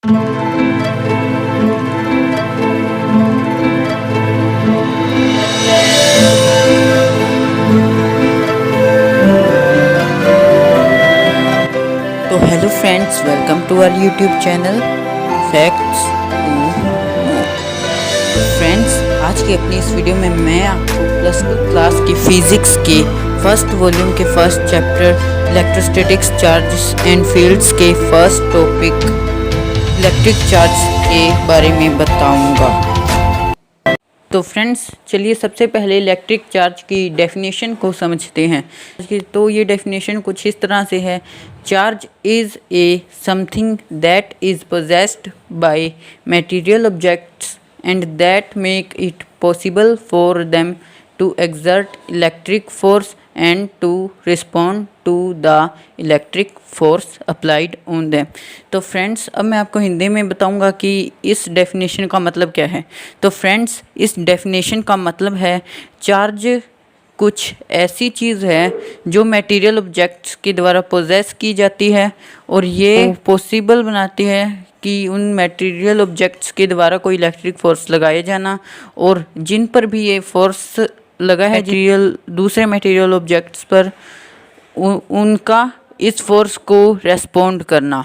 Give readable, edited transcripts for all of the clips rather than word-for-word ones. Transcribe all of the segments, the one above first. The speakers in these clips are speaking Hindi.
तो hello friends, welcome to our YouTube channel facts to know. Friends, आज की अपनी इस वीडियो में मैं आपको प्लस टू क्लास की फिजिक्स के फर्स्ट वॉल्यूम के first chapter electrostatics charges and fields के फर्स्ट टॉपिक इलेक्ट्रिक चार्ज के बारे में बताऊंगा। तो फ्रेंड्स, चलिए सबसे पहले इलेक्ट्रिक चार्ज की डेफिनेशन को समझते हैं। तो ये डेफिनेशन कुछ इस तरह से है: charge is a something that is possessed by material objects and that make it possible for them to exert electric force and to respond to the electric force applied on them। तो फ्रेंड्स, अब मैं आपको हिंदी में बताऊंगा कि इस डेफिनेशन का मतलब क्या है। तो फ्रेंड्स, इस डेफिनेशन का मतलब है चार्ज कुछ ऐसी चीज़ है जो मटेरियल ऑब्जेक्ट्स के द्वारा पोजेस की जाती है और ये पॉसिबल बनाती है कि उन मटेरियल ऑब्जेक्ट्स के द्वारा कोई इलेक्ट्रिक फोर्स लगाया जाना, और जिन पर भी ये फोर्स लगा है दूसरे मटेरियल ऑब्जेक्ट्स पर, उनका इस फोर्स को रेस्पॉन्ड करना।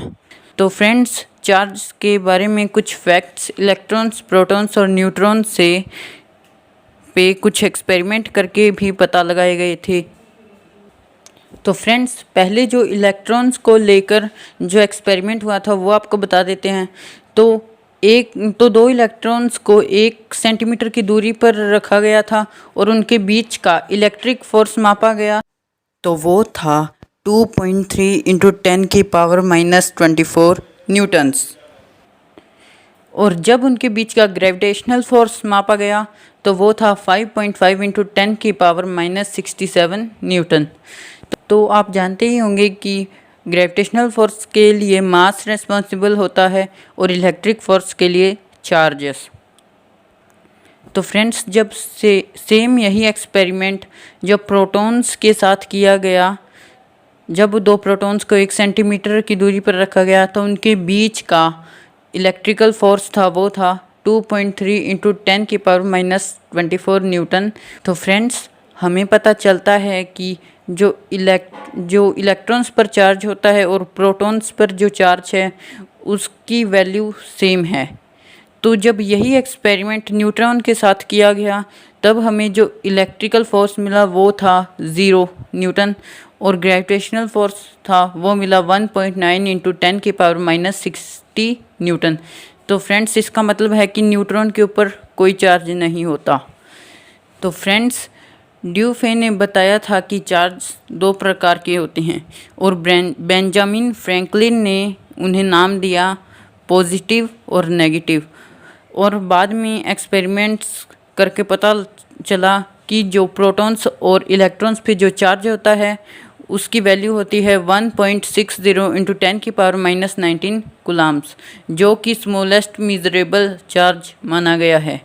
तो फ्रेंड्स, चार्ज के बारे में कुछ फैक्ट्स इलेक्ट्रॉन्स, प्रोटॉन्स और न्यूट्रॉन्स से पे कुछ एक्सपेरिमेंट करके भी पता लगाए गए थे। तो फ्रेंड्स, पहले जो इलेक्ट्रॉन्स को लेकर जो एक्सपेरिमेंट हुआ था वो आपको बता देते हैं। तो दो इलेक्ट्रॉन्स को 1 सेंटीमीटर की दूरी पर रखा गया था और उनके बीच का इलेक्ट्रिक फोर्स मापा गया। तो वो था 2.3 × 10⁻⁻24 न्यूटन्स। और जब उनके बीच का ग्रेविटेशनल फोर्स मापा गया तो वो था 5.5 × 10⁻⁻67 न्यूटन। तो आप जानते ही होंगे कि ग्रेविटेशनल फोर्स के लिए मास रिस्पॉन्सिबल होता है और इलेक्ट्रिक फोर्स के लिए चार्जेस। तो फ्रेंड्स, जब से सेम यही एक्सपेरिमेंट जब प्रोटॉन्स के साथ किया गया, जब 2 प्रोटॉन्स को 1 सेंटीमीटर की दूरी पर रखा गया तो उनके बीच का इलेक्ट्रिकल फोर्स था वो था 2.3 × 10⁻⁻24 न्यूटन। तो फ्रेंड्स, हमें पता चलता है कि जो इलेक्ट्रॉन्स पर चार्ज होता है और प्रोटॉन्स पर जो चार्ज है उसकी वैल्यू सेम है। तो जब यही एक्सपेरिमेंट न्यूट्रॉन के साथ किया गया तब हमें जो इलेक्ट्रिकल फोर्स मिला वो था 0 न्यूटन और ग्रेविटेशनल फोर्स था वो मिला 1.9 × 10⁻⁻60 न्यूटन। तो फ्रेंड्स, इसका मतलब है कि न्यूट्रॉन के ऊपर कोई चार्ज नहीं होता। तो फ्रेंड्स, ड्यूफे ने बताया था कि चार्ज 2 प्रकार के होते हैं और बेंजामिन फ्रैंकलिन ने उन्हें नाम दिया पॉजिटिव और नेगेटिव। और बाद में एक्सपेरिमेंट्स करके पता चला कि जो प्रोटॉन्स और इलेक्ट्रॉन्स पे जो चार्ज होता है उसकी वैल्यू होती है 1.60 × 10⁻⁻19 कूलम्ब्स, जो कि स्मॉलेस्ट मेजरेबल चार्ज माना गया है।